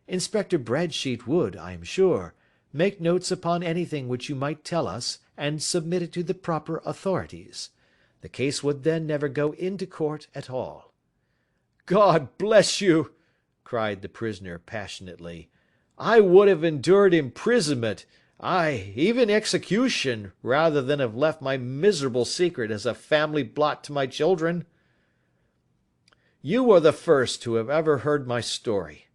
Inspector Bradsheet would, I am sure, make notes upon anything which you might tell us and submit it to the proper authorities. The case would then never go into court at all. God bless you! Cried the prisoner passionately. I would have endured imprisonment, aye, even execution, rather than have left my miserable secret as a family blot to my children. You are the first who have ever heard my story.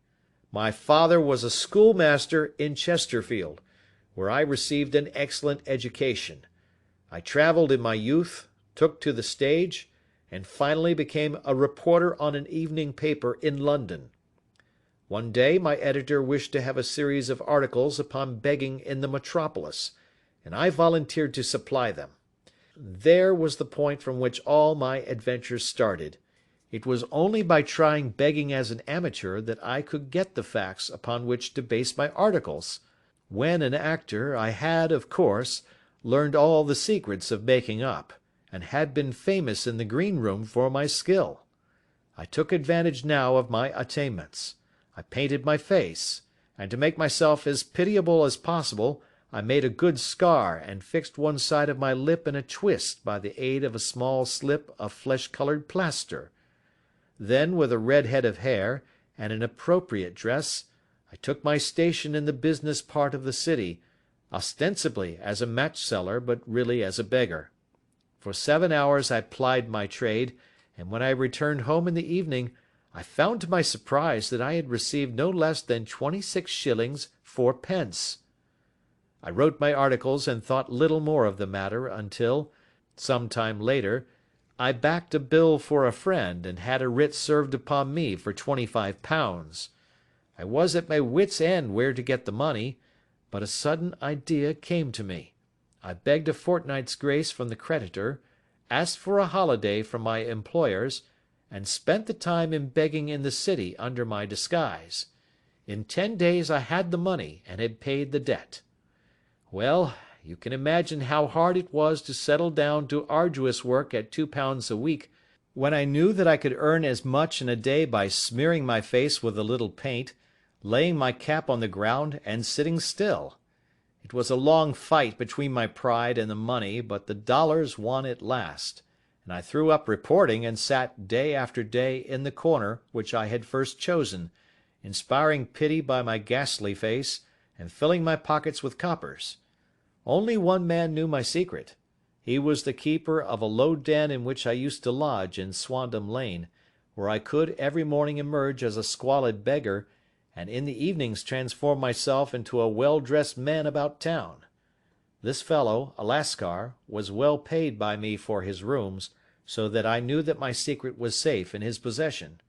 My father was a schoolmaster in Chesterfield, where I received an excellent education. I travelled in my youth, took to the stage, and finally became a reporter on an evening paper in London. One day my editor wished to have a series of articles upon begging in the metropolis, and I volunteered to supply them. There was the point from which all my adventures started. It was only by trying begging as an amateur that I could get the facts upon which to base my articles. When an actor, I had, of course, learned all the secrets of making up, and had been famous in the green room for my skill. I took advantage now of my attainments. I painted my face, and to make myself as pitiable as possible, I made a good scar and fixed one side of my lip in a twist by the aid of a small slip of flesh-coloured plaster. Then, with a red head of hair, and an appropriate dress, I took my station in the business part of the city, ostensibly as a match-seller, but really as a beggar. For 7 hours I plied my trade, and when I returned home in the evening, I found to my surprise that I had received no less than 26 shillings 4d. I wrote my articles and thought little more of the matter until, some time later, I backed a bill for a friend and had a writ served upon me for £25. I was at my wits' end where to get the money, but a sudden idea came to me. I begged a fortnight's grace from the creditor, asked for a holiday from my employers, and spent the time in begging in the city under my disguise. In 10 days I had the money and had paid the debt. Well, you can imagine how hard it was to settle down to arduous work at £2 a week, when I knew that I could earn as much in a day by smearing my face with a little paint, laying my cap on the ground, and sitting still. It was a long fight between my pride and the money, but the dollars won at last, and I threw up reporting and sat day after day in the corner which I had first chosen, inspiring pity by my ghastly face, and filling my pockets with coppers. Only one man knew my secret. He was the keeper of a low den in which I used to lodge in Swandam Lane, where I could every morning emerge as a squalid beggar, and in the evenings transform myself into a well-dressed man about town. This fellow, a Lascar, was well paid by me for his rooms, so that I knew that my secret was safe in his possession.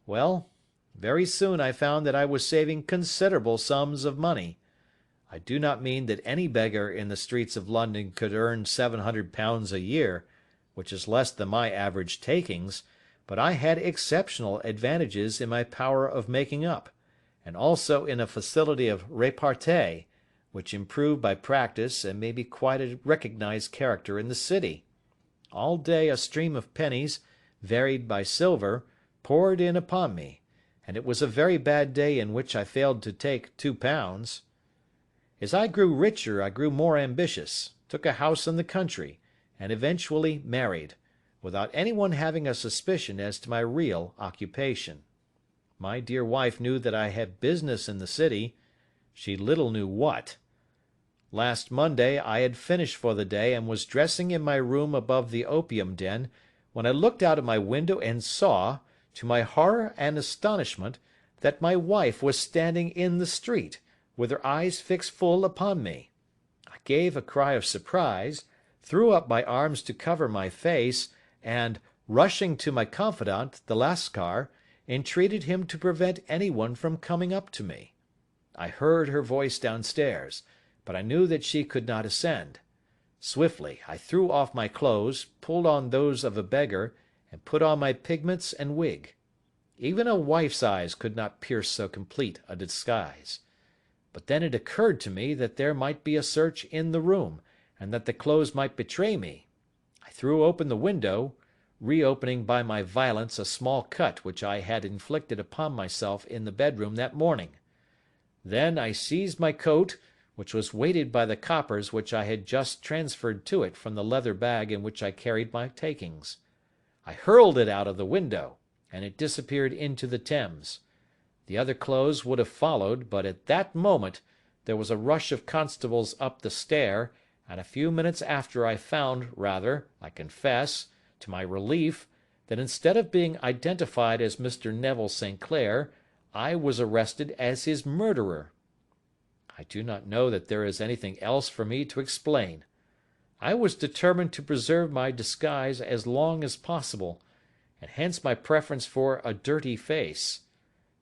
Well, very soon I found that I was saving considerable sums of money. I do not mean that any beggar in the streets of London could earn £700 a year, which is less than my average takings, but I had exceptional advantages in my power of making up, and also in a facility of repartee, which improved by practice and made me quite a recognized character in the city. All day a stream of pennies, varied by silver, poured in upon me, and it was a very bad day in which I failed to take £2. As I grew richer I grew more ambitious, took a house in the country, and eventually married, without anyone having a suspicion as to my real occupation. My dear wife knew that I had business in the city. She little knew what. Last Monday I had finished for the day and was dressing in my room above the opium den, when I looked out of my window and saw, to my horror and astonishment, that my wife was standing in the street, with her eyes fixed full upon me. I gave a cry of surprise, threw up my arms to cover my face, and, rushing to my confidant, the Lascar, entreated him to prevent anyone from coming up to me. I heard her voice downstairs, but I knew that she could not ascend. Swiftly I threw off my clothes, pulled on those of a beggar, and put on my pigments and wig. Even a wife's eyes could not pierce so complete a disguise. But then it occurred to me that there might be a search in the room, and that the clothes might betray me. I threw open the window, reopening by my violence a small cut which I had inflicted upon myself in the bedroom that morning. Then I seized my coat, which was weighted by the coppers which I had just transferred to it from the leather bag in which I carried my takings. I hurled it out of the window, and it disappeared into the Thames. The other clothes would have followed, but at that moment there was a rush of constables up the stair, and a few minutes after I found, rather, I confess, to my relief, that instead of being identified as Mr. Neville St. Clair, I was arrested as his murderer. I do not know that there is anything else for me to explain. I was determined to preserve my disguise as long as possible, and hence my preference for a dirty face.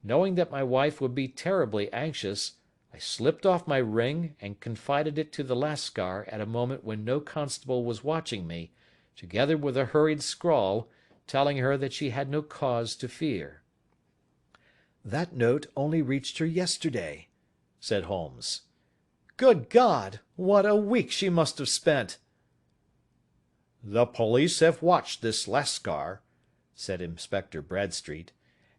Knowing that my wife would be terribly anxious, I slipped off my ring and confided it to the Lascar at a moment when no constable was watching me, together with a hurried scrawl, telling her that she had no cause to fear. "That note only reached her yesterday," said Holmes. "Good God! What a week she must have spent!" "The police have watched this Lascar," said Inspector Bradstreet,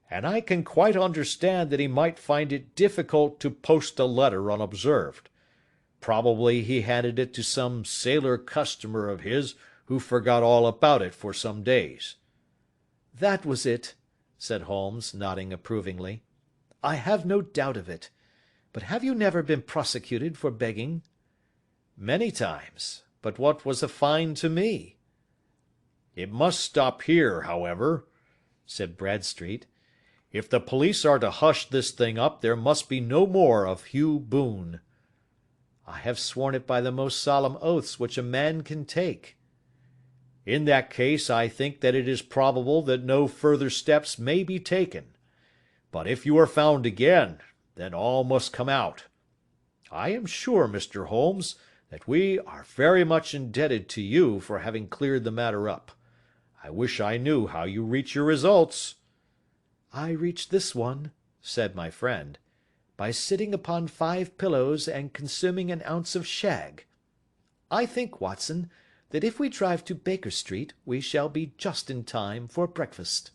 "and I can quite understand that he might find it difficult to post a letter unobserved. Probably he handed it to some sailor customer of his who forgot all about it for some days." "That was it," said Holmes, nodding approvingly. "I have no doubt of it. But have you never been prosecuted for begging?" "Many times. But what was a fine to me?" "It must stop here, however," said Bradstreet. "If the police are to hush this thing up, there must be no more of Hugh Boone." "I have sworn it by the most solemn oaths which a man can take." "In that case I think that it is probable that no further steps may be taken. But if you are found again, then all must come out. I am sure, Mr. Holmes, that we are very much indebted to you for having cleared the matter up. I wish I knew how you reach your results." "I reached this one," said my friend, "by sitting upon 5 pillows and consuming an ounce of shag. I think, Watson, that if we drive to Baker Street we shall be just in time for breakfast."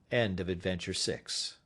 End of Adventure 6.